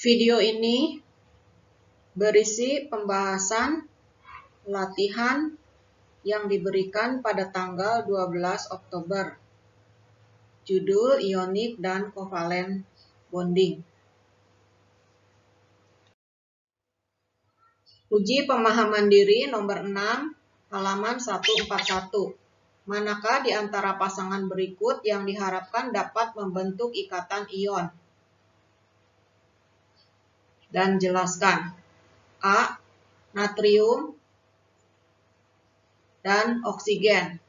Video ini berisi pembahasan latihan yang diberikan pada tanggal 12 Oktober. Judul ionik dan kovalen bonding. Uji pemahaman diri nomor 6, halaman 141. Manakah di antara pasangan berikut yang diharapkan dapat membentuk ikatan ion? Dan jelaskan. A. Natrium dan oksigen.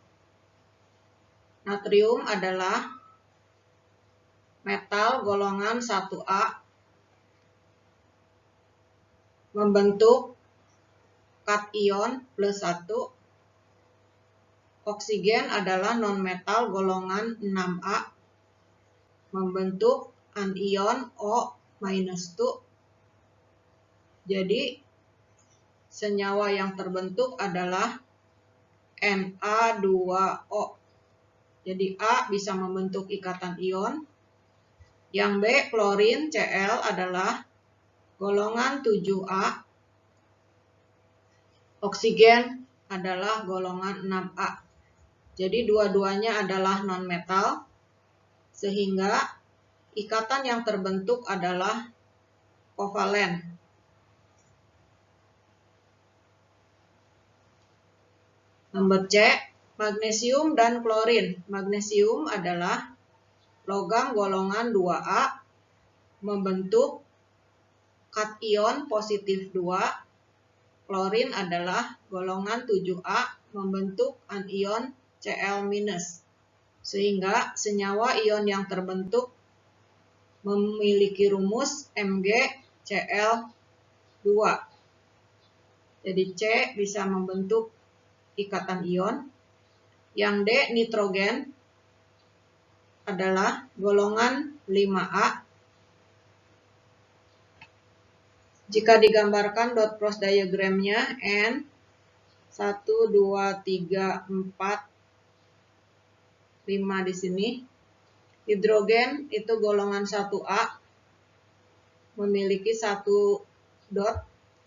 Natrium adalah metal golongan 1A membentuk kation +1. Oksigen adalah nonmetal golongan 6A membentuk anion O-2. Jadi senyawa yang terbentuk adalah Na2O. Jadi A bisa membentuk ikatan ion. Yang B, klorin Cl adalah golongan 7A. Oksigen adalah golongan 6A. Jadi dua-duanya adalah nonmetal, sehingga ikatan yang terbentuk adalah kovalen. Nomor C, magnesium dan klorin. Magnesium adalah logam golongan 2A membentuk kation +2. Klorin adalah golongan 7A membentuk anion Cl-. Sehingga senyawa ion yang terbentuk memiliki rumus MgCl2. Jadi C bisa membentuk ikatan ion. Yang D, nitrogen adalah golongan 5A. Jika digambarkan dot cross diagramnya N 1, 2, 3, 4, 5 di sini. Hidrogen itu golongan 1A memiliki 1 dot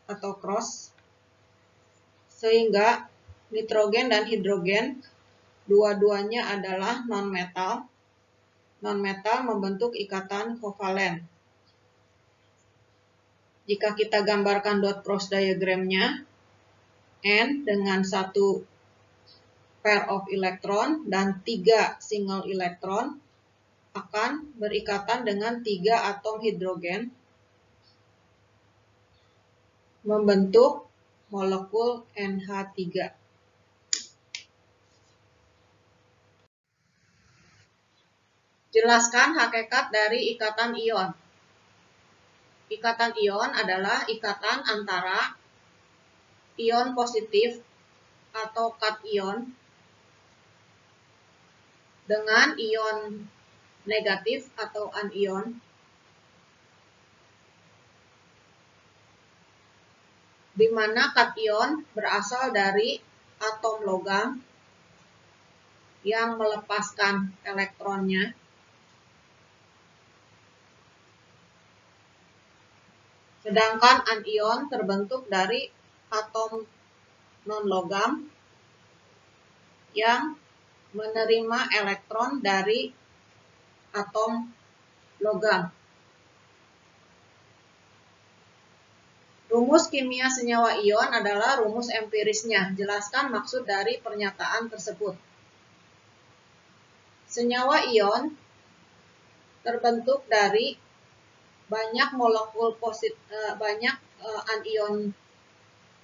atau cross, sehingga nitrogen dan hidrogen dua-duanya adalah nonmetal. Nonmetal membentuk ikatan kovalen. Jika kita gambarkan dot cross diagramnya, N dengan 1 pair of electron dan 3 single electron akan berikatan dengan 3 atom hidrogen membentuk molekul NH3. Jelaskan hakikat dari ikatan ion. Ikatan ion adalah ikatan antara ion positif atau kation dengan ion negatif atau anion di mana kation berasal dari atom logam yang melepaskan elektronnya, sedangkan anion terbentuk dari atom non-logam yang menerima elektron dari atom logam. Rumus kimia senyawa ion adalah rumus empirisnya. Jelaskan maksud dari pernyataan tersebut. Senyawa ion terbentuk dari banyak molekul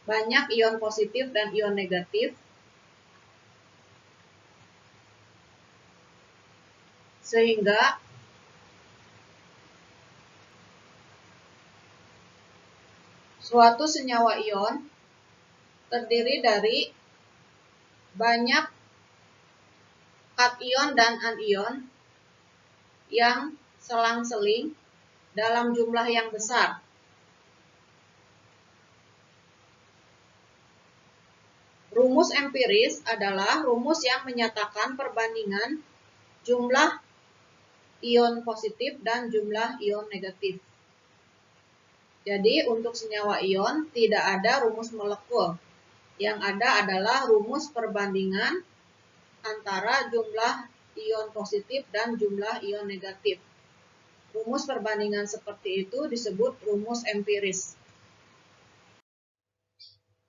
banyak ion positif dan ion negatif, sehingga suatu senyawa ion terdiri dari banyak kation dan anion yang selang-seling dalam jumlah yang besar. Rumus empiris adalah rumus yang menyatakan perbandingan jumlah ion positif dan jumlah ion negatif. Jadi untuk senyawa ion tidak ada rumus molekul. Yang ada adalah rumus perbandingan antara jumlah ion positif dan jumlah ion negatif. Rumus perbandingan seperti itu disebut rumus empiris.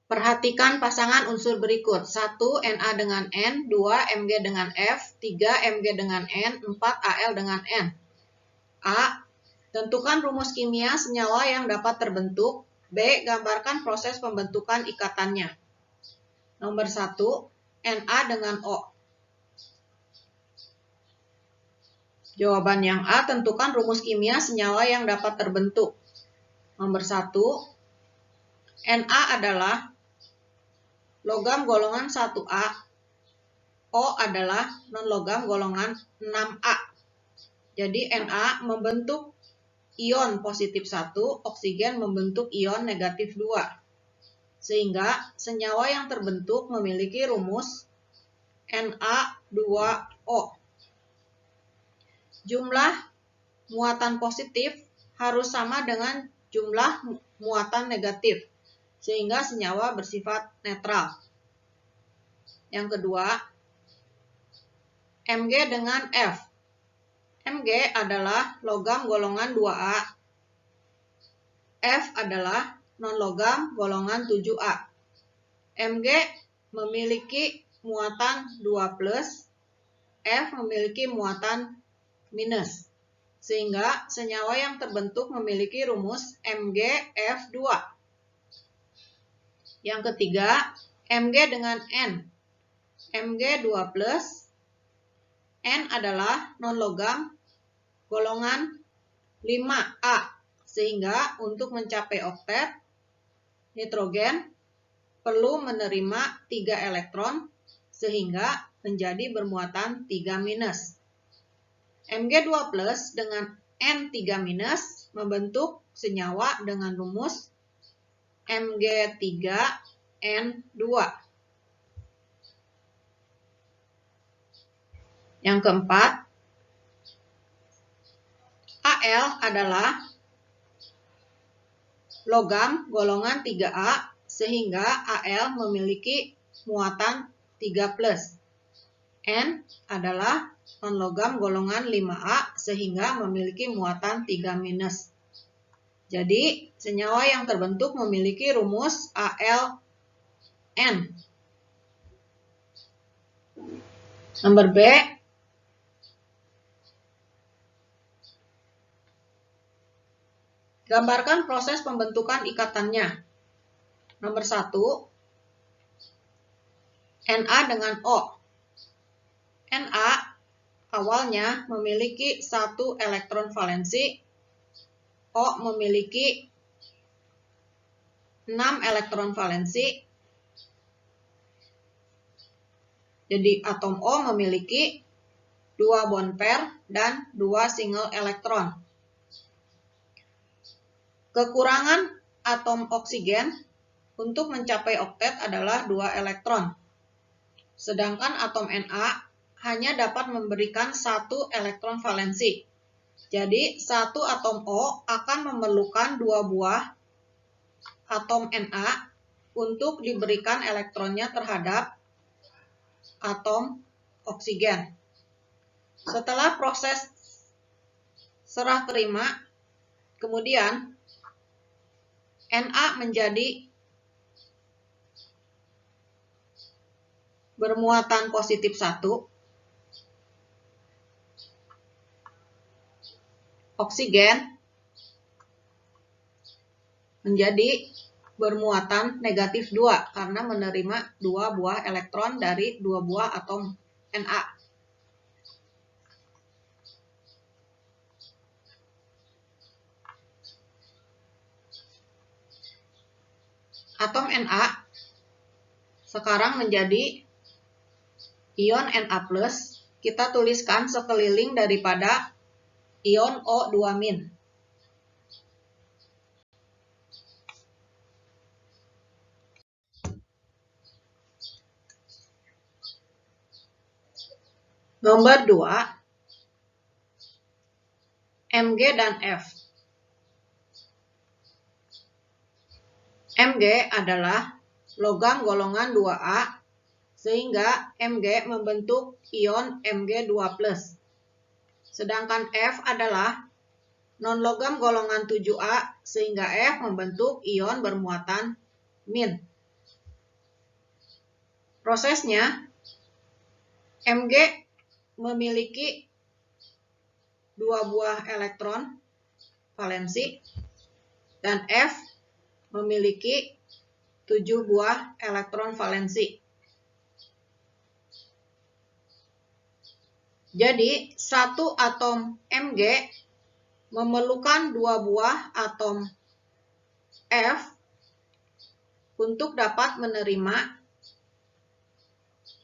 Perhatikan pasangan unsur berikut. 1 Na dengan N, 2 Mg dengan F, 3 Mg dengan N, 4 Al dengan N. A. Tentukan rumus kimia senyawa yang dapat terbentuk. B. Gambarkan proses pembentukan ikatannya. Nomor 1. Na dengan O. Jawaban yang A, tentukan rumus kimia senyawa yang dapat terbentuk. Nomor 1. Na adalah logam golongan 1A. O adalah non-logam golongan 6A. Jadi Na membentuk ion positif 1, oksigen membentuk ion negatif 2. Sehingga senyawa yang terbentuk memiliki rumus Na2O. Jumlah muatan positif harus sama dengan jumlah muatan negatif, sehingga senyawa bersifat netral. Yang kedua, Mg dengan F. Mg adalah logam golongan 2A. F adalah non-logam golongan 7A. Mg memiliki muatan 2+, F memiliki muatan minus. Sehingga senyawa yang terbentuk memiliki rumus MgF2. Yang ketiga, Mg dengan N. Mg 2+, N adalah non-logam golongan 5A. Sehingga untuk mencapai oktet, nitrogen perlu menerima 3 elektron sehingga menjadi bermuatan 3-. Mg2+ dengan N3- membentuk senyawa dengan rumus Mg3N2. Yang keempat, Al adalah logam golongan 3A sehingga Al memiliki muatan 3+. N adalah non-logam golongan 5A sehingga memiliki muatan 3-. Jadi senyawa yang terbentuk memiliki rumus AlN. Nomor B, gambarkan proses pembentukan ikatannya. Nomor 1, Na dengan O. Na awalnya memiliki 1 elektron valensi, O memiliki 6 elektron valensi. Jadi atom O memiliki 2 bond pair dan 2 single elektron. Kekurangan atom oksigen untuk mencapai oktet adalah 2 elektron. Sedangkan atom Na hanya dapat memberikan 1 elektron valensi. Jadi, 1 atom O akan memerlukan 2 buah atom Na untuk diberikan elektronnya terhadap atom oksigen. Setelah proses serah terima, kemudian Na menjadi bermuatan positif 1, oksigen menjadi bermuatan negatif 2 karena menerima 2 buah elektron dari 2 buah atom Na. Atom Na sekarang menjadi ion Na+, kita tuliskan sekeliling daripada ion O2-. Nomor 2, Mg dan F. Mg adalah logam golongan 2A, sehingga Mg membentuk ion Mg2+. Sedangkan F adalah non-logam golongan 7A, sehingga F membentuk ion bermuatan min. Prosesnya, Mg memiliki 2 buah elektron valensi dan F memiliki 7 buah elektron valensi. Jadi, satu atom Mg memerlukan 2 buah atom F untuk dapat menerima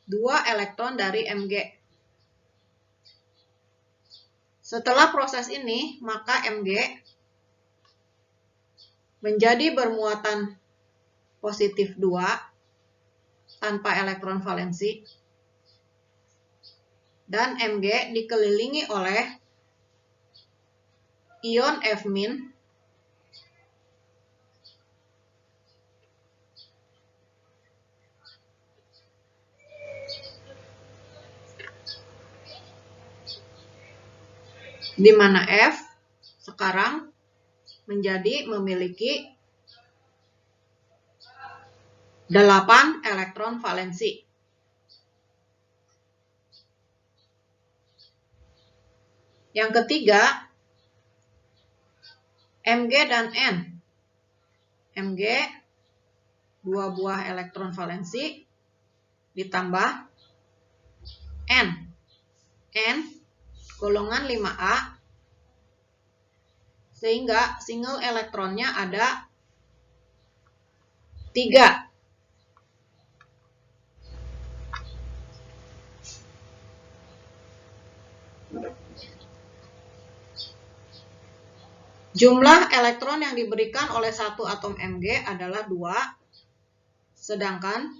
2 elektron dari Mg. Setelah proses ini, maka Mg menjadi bermuatan positif 2 tanpa elektron valensi, dan Mg dikelilingi oleh ion F-, di mana F sekarang memiliki 8 elektron valensi. Yang ketiga, Mg dan N. Mg 2 buah elektron valensi ditambah N. N golongan 5A, sehingga single elektronnya ada 3. Jumlah elektron yang diberikan oleh satu atom Mg adalah 2, sedangkan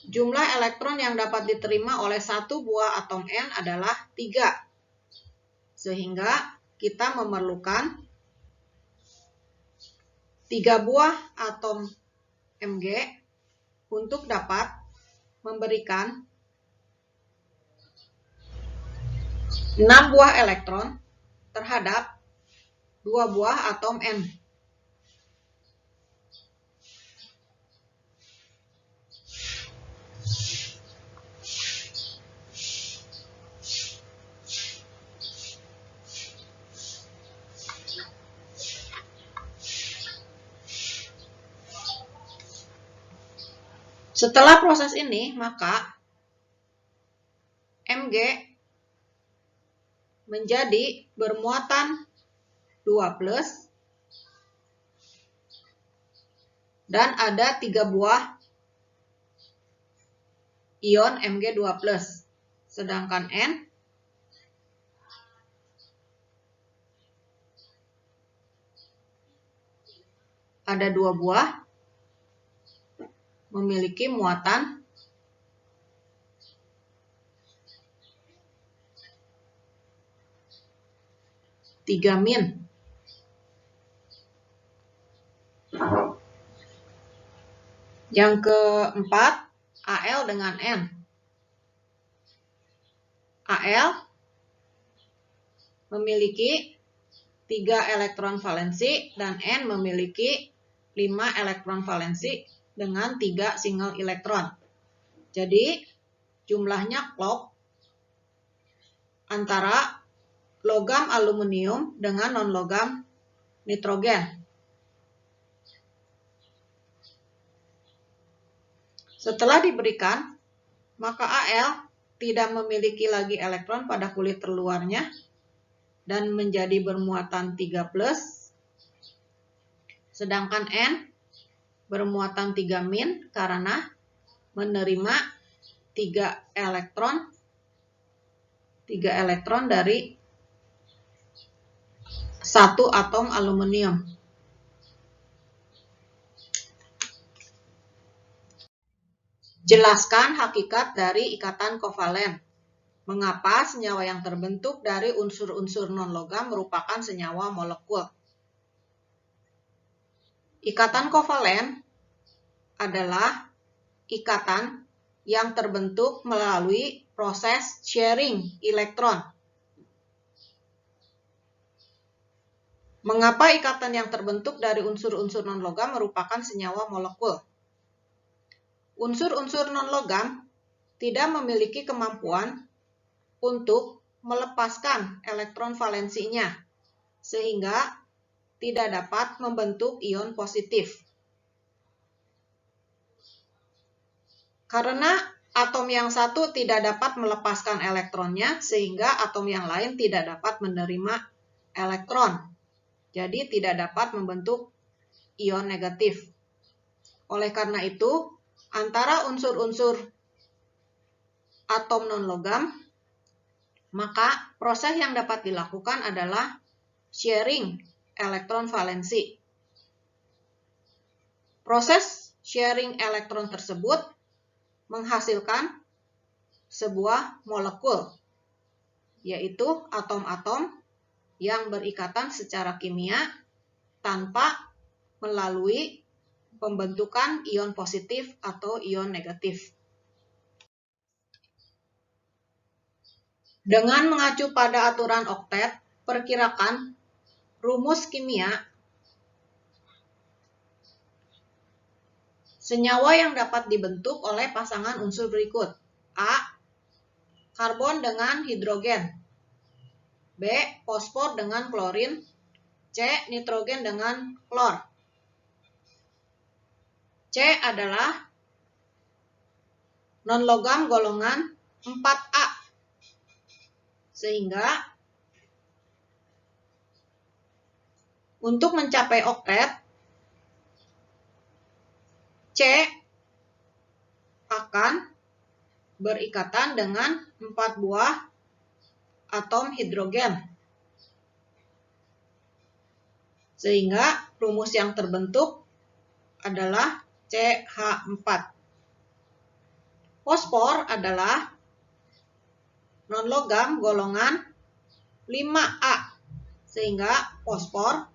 jumlah elektron yang dapat diterima oleh satu buah atom N adalah 3. Sehingga kita memerlukan 3 buah atom Mg untuk dapat memberikan 6 buah elektron terhadap 2 buah atom N. Setelah proses ini, maka Mg menjadi bermuatan 2+, dan ada 3 buah ion Mg2+. Sedangkan N ada 2 buah, memiliki muatan 3-. Yang keempat, Al dengan N. Al memiliki 3 elektron valensi dan N memiliki 5 elektron valensi dengan 3 single elektron. Jadi, jumlahnya klop antara logam aluminium dengan non-logam nitrogen. Setelah diberikan, maka Al tidak memiliki lagi elektron pada kulit terluarnya dan menjadi bermuatan 3+, sedangkan N bermuatan 3- karena menerima 3 elektron dari satu atom aluminium. Jelaskan hakikat dari ikatan kovalen. Mengapa senyawa yang terbentuk dari unsur-unsur non-logam merupakan senyawa molekul? Ikatan kovalen adalah ikatan yang terbentuk melalui proses sharing elektron. Mengapa ikatan yang terbentuk dari unsur-unsur non-logam merupakan senyawa molekul? Unsur-unsur non-logam tidak memiliki kemampuan untuk melepaskan elektron valensinya, sehingga tidak dapat membentuk ion positif. Karena atom yang satu tidak dapat melepaskan elektronnya, sehingga atom yang lain tidak dapat menerima elektron. Jadi tidak dapat membentuk ion negatif. Oleh karena itu, antara unsur-unsur atom non-logam, maka proses yang dapat dilakukan adalah sharing elektron valensi. Proses sharing elektron tersebut menghasilkan sebuah molekul, yaitu atom-atom yang berikatan secara kimia tanpa melalui pembentukan ion positif atau ion negatif. Dengan mengacu pada aturan oktet, perkirakan rumus kimia senyawa yang dapat dibentuk oleh pasangan unsur berikut. A. Karbon dengan hidrogen. B. Fosfor dengan klorin. C. Nitrogen dengan klor. C adalah non-logam golongan 4A. Sehingga untuk mencapai oktet, C akan berikatan dengan 4 buah atom hidrogen. Sehingga rumus yang terbentuk adalah CH4. Fosfor adalah non-logam golongan 5A, sehingga fosfor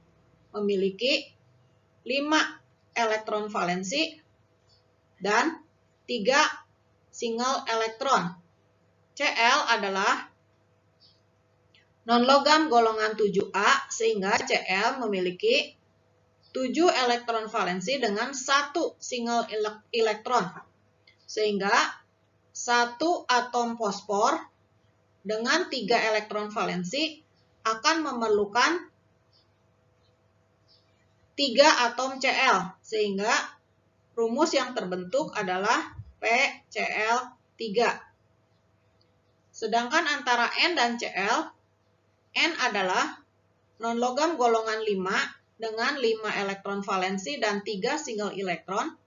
memiliki 5 elektron valensi dan 3 single elektron. Cl adalah non-logam golongan 7A, sehingga Cl memiliki 7 elektron valensi dengan 1 single elektron. Sehingga satu atom fosfor dengan 3 elektron valensi akan memerlukan 3 atom Cl, sehingga rumus yang terbentuk adalah PCl3. Sedangkan antara N dan Cl, N adalah non-logam golongan 5 dengan 5 elektron valensi dan 3 single elektron.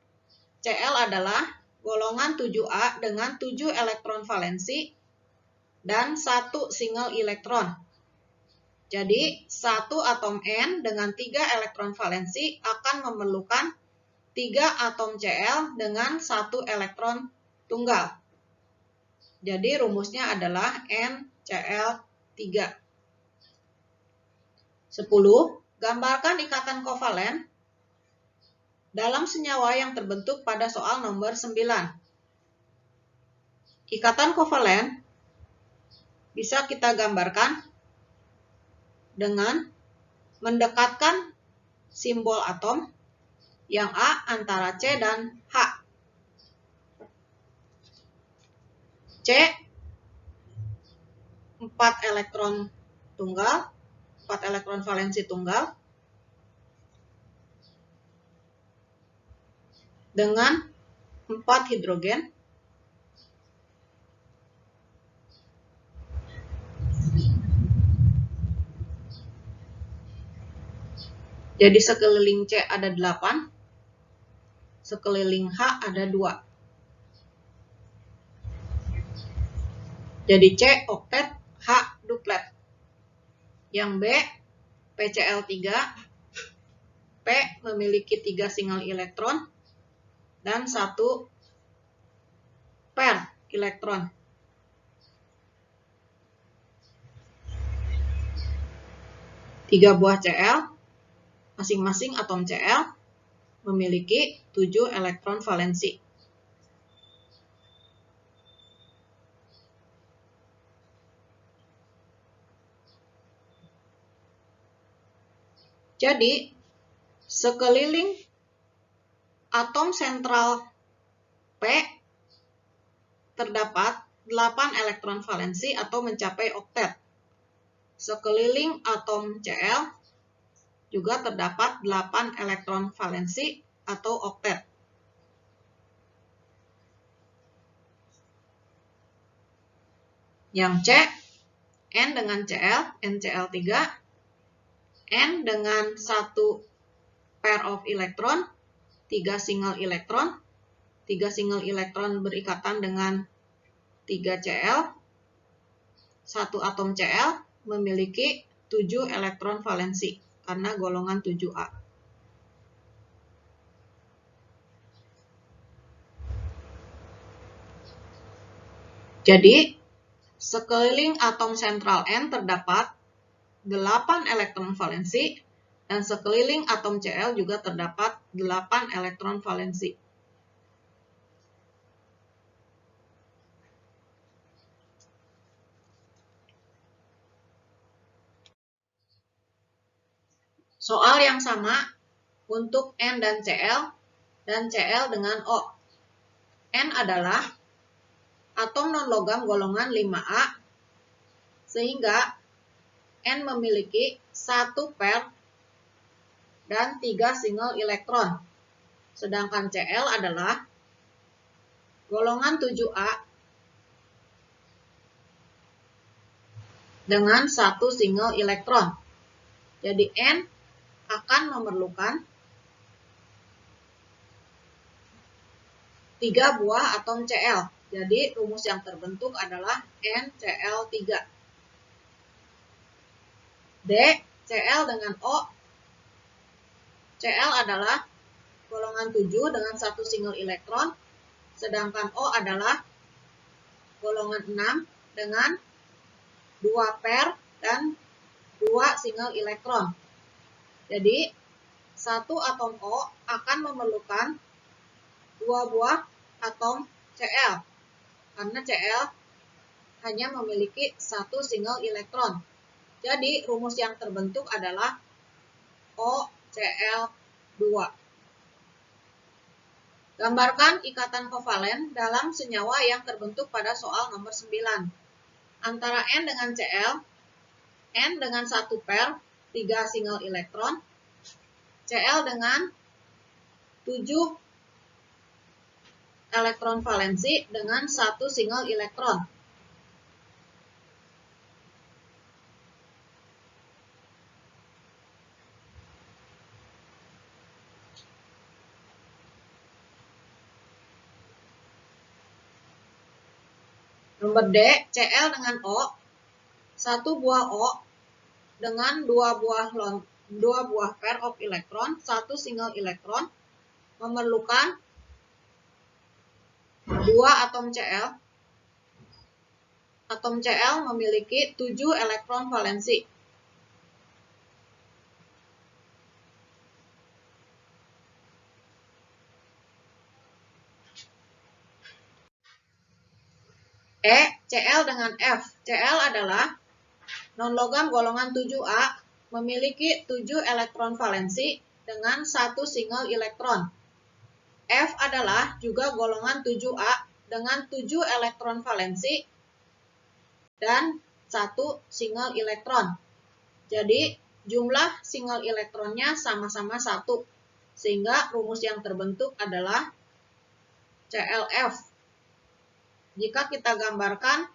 Cl adalah golongan 7A dengan 7 elektron valensi dan 1 single elektron. Jadi, satu atom N dengan 3 elektron valensi akan memerlukan 3 atom Cl dengan 1 elektron tunggal. Jadi, rumusnya adalah NCl3. 10. Gambarkan ikatan kovalen dalam senyawa yang terbentuk pada soal nomor 9. Ikatan kovalen bisa kita gambarkan dengan mendekatkan simbol atom yang A antara C dan H. C 4 elektron tunggal, 4 elektron valensi tunggal dengan 4 hidrogen. Jadi sekeliling C ada 8, sekeliling H ada 2. Jadi C oktet, H duplet. Yang B, PCl3, P memiliki 3 single elektron dan 1 pair elektron. Tiga buah Cl, masing-masing atom Cl, memiliki 7 elektron valensi. Jadi, sekeliling atom sentral P terdapat 8 elektron valensi atau mencapai oktet. Sekeliling atom Cl juga terdapat 8 elektron valensi atau oktet. Yang C, N dengan Cl, NCl3, N dengan 1 pair of elektron, 3 single elektron, 3 single elektron berikatan dengan 3 Cl, 1 atom Cl memiliki 7 elektron valensi karena golongan 7A. Jadi, sekeliling atom sentral N terdapat 8 elektron valensi dan sekeliling atom Cl juga terdapat 8 elektron valensi. Soal yang sama untuk N dan Cl dengan O. N adalah atom non-logam golongan 5A, sehingga N memiliki 1 pair dan 3 single elektron. Sedangkan Cl adalah golongan 7A dengan 1 single elektron. Jadi N akan memerlukan 3 buah atom Cl. Jadi rumus yang terbentuk adalah NCl3. D, Cl dengan O. Cl adalah golongan 7 dengan 1 single elektron, sedangkan O adalah golongan 6 dengan 2 pair dan 2 single elektron. Jadi, 1 atom O akan memerlukan 2 buah atom Cl, karena Cl hanya memiliki 1 single elektron. Jadi, rumus yang terbentuk adalah OCl2. Gambarkan ikatan kovalen dalam senyawa yang terbentuk pada soal nomor 9. Antara N dengan Cl, N dengan 1 pair, 3 single elektron, Cl dengan 7 elektron valensi dengan 1 single elektron. Nomor D, Cl dengan O, 1 buah O dengan 2 buah pair of elektron, 1 single elektron, memerlukan 2 atom Cl. Atom Cl memiliki 7 elektron valensi. E, Cl dengan F. Cl adalah non-logam golongan 7A, memiliki 7 elektron valensi dengan 1 single elektron. F adalah juga golongan 7A dengan 7 elektron valensi dan 1 single elektron. Jadi, jumlah single elektronnya sama-sama 1, sehingga rumus yang terbentuk adalah ClF. Jika kita gambarkan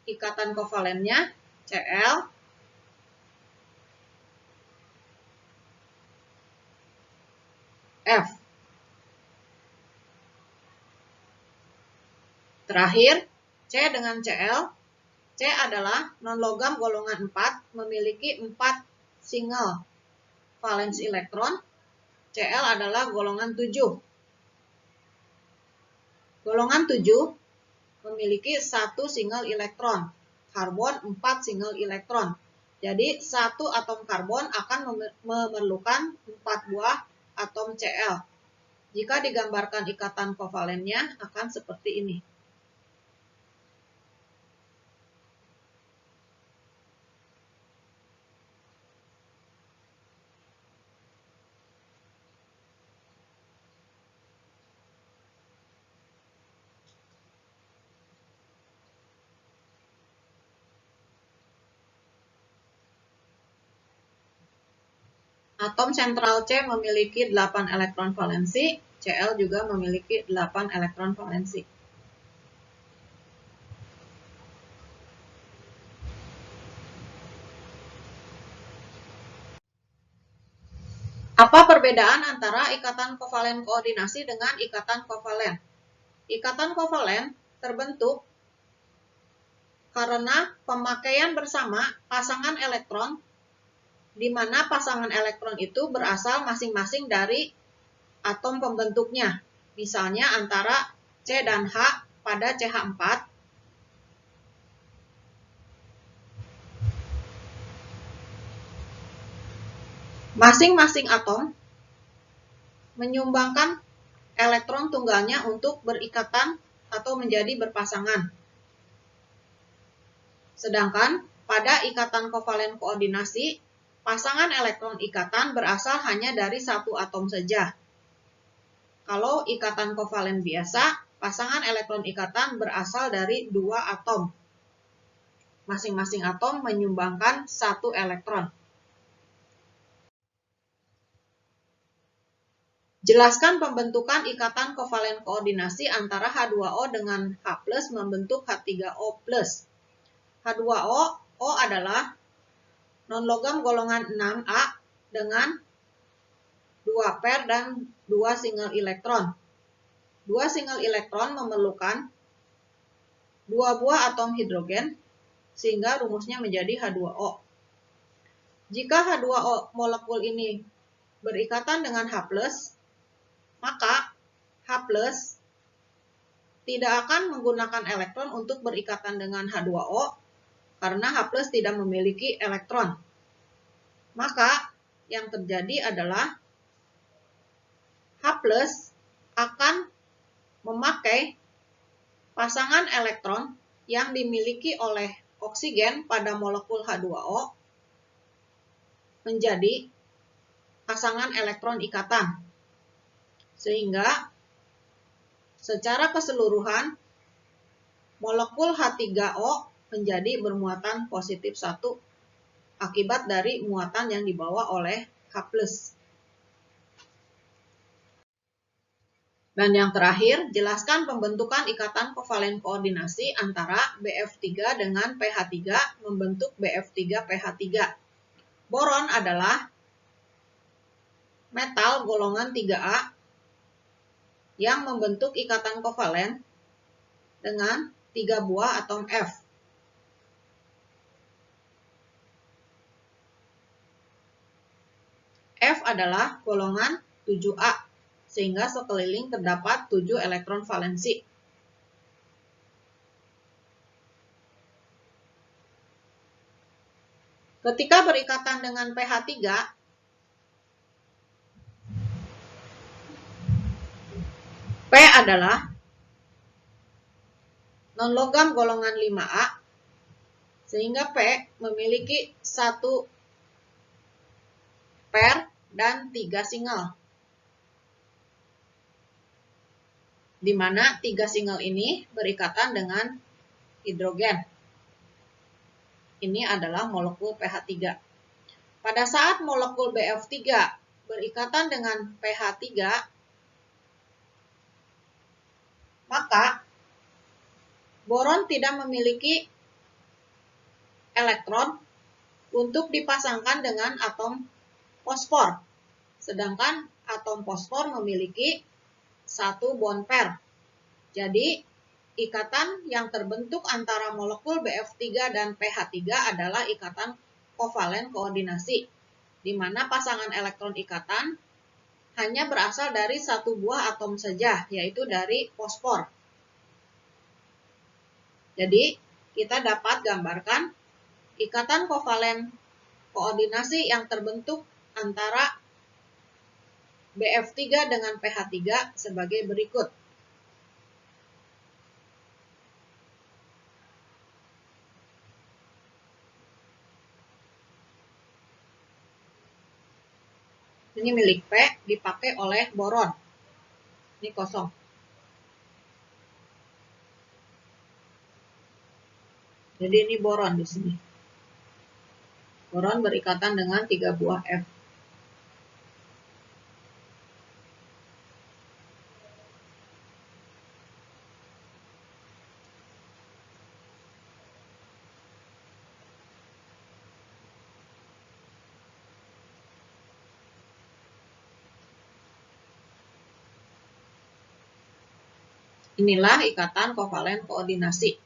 ikatan kovalennya, Cl F. Terakhir, C dengan Cl. C adalah non-logam golongan 4, memiliki 4 single valence elektron. Cl adalah golongan 7. Golongan 7 memiliki 1 single elektron, karbon 4 single elektron. Jadi, 1 atom karbon akan memerlukan 4 buah atom Cl. Jika digambarkan ikatan kovalennya akan seperti ini. Atom sentral C memiliki 8 elektron valensi, Cl juga memiliki 8 elektron valensi. Apa perbedaan antara ikatan kovalen koordinasi dengan ikatan kovalen? Ikatan kovalen terbentuk karena pemakaian bersama pasangan elektron, di mana pasangan elektron itu berasal masing-masing dari atom pembentuknya. Misalnya antara C dan H pada CH4, masing-masing atom menyumbangkan elektron tunggalnya untuk berikatan atau menjadi berpasangan. Sedangkan pada ikatan kovalen koordinasi, pasangan elektron ikatan berasal hanya dari satu atom saja. Kalau ikatan kovalen biasa, pasangan elektron ikatan berasal dari dua atom. Masing-masing atom menyumbangkan satu elektron. Jelaskan pembentukan ikatan kovalen koordinasi antara H2O dengan H+ membentuk H3O+. H2O, O adalah non-logam golongan 6A dengan 2 pair dan 2 single elektron. 2 single elektron memerlukan 2 buah atom hidrogen, sehingga rumusnya menjadi H2O. Jika H2O molekul ini berikatan dengan H+, maka H+ tidak akan menggunakan elektron untuk berikatan dengan H2O, karena H+ tidak memiliki elektron. Maka yang terjadi adalah H+ akan memakai pasangan elektron yang dimiliki oleh oksigen pada molekul H2O menjadi pasangan elektron ikatan. Sehingga secara keseluruhan molekul H3O menjadi bermuatan positif 1 akibat dari muatan yang dibawa oleh H+. Dan yang terakhir, jelaskan pembentukan ikatan kovalen koordinasi antara Bf3 dengan pH3 membentuk Bf3pH3. Boron adalah metal golongan 3A yang membentuk ikatan kovalen dengan 3 buah atom F. F adalah golongan 7A, sehingga sekeliling terdapat 7 elektron valensi. Ketika berikatan dengan pH3, P adalah non-logam golongan 5A, sehingga P memiliki 1 pair dan 3 single, di mana 3 single ini berikatan dengan hidrogen. Ini adalah molekul pH3. Pada saat molekul Bf3 berikatan dengan pH3, maka boron tidak memiliki elektron untuk dipasangkan dengan atom fosfor. Sedangkan atom fosfor memiliki 1 bond pair. Jadi, ikatan yang terbentuk antara molekul Bf3 dan pH3 adalah ikatan kovalen koordinasi, di mana pasangan elektron ikatan hanya berasal dari 1 buah atom saja, yaitu dari fosfor. Jadi, kita dapat gambarkan ikatan kovalen koordinasi yang terbentuk antara BF3 dengan PH3 sebagai berikut. Ini milik P, dipakai oleh boron. Ini kosong. Jadi ini boron di sini. Boron berikatan dengan 3 buah F. Inilah ikatan kovalen koordinasi,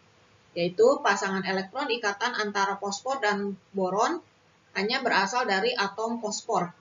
yaitu pasangan elektron ikatan antara fosfor dan boron hanya berasal dari atom fosfor.